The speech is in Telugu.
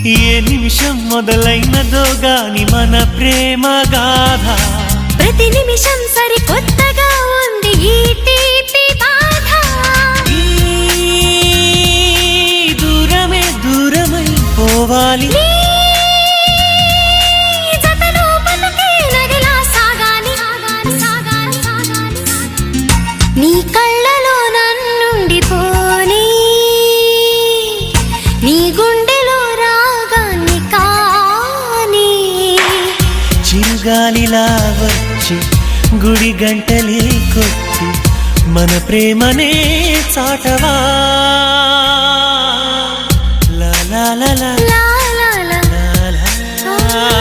ఏ నిమిషం మొదలైనదో గాని మన ప్రేమ గాథ ప్రతి నిమిషం సరికొత్తగా ఉంది ఈ తీపి బాధ దూరమే దూరమై పోవాలి నీ కళ్ళలో నన్నుండిపోని నీ గుండెలో రాగాన్ని కాని చిరుగాలిలా వచ్చి గుడి గంటలే కొట్టి మన ప్రేమనే చాటవా లా లా లా లా లా లా లా లా లా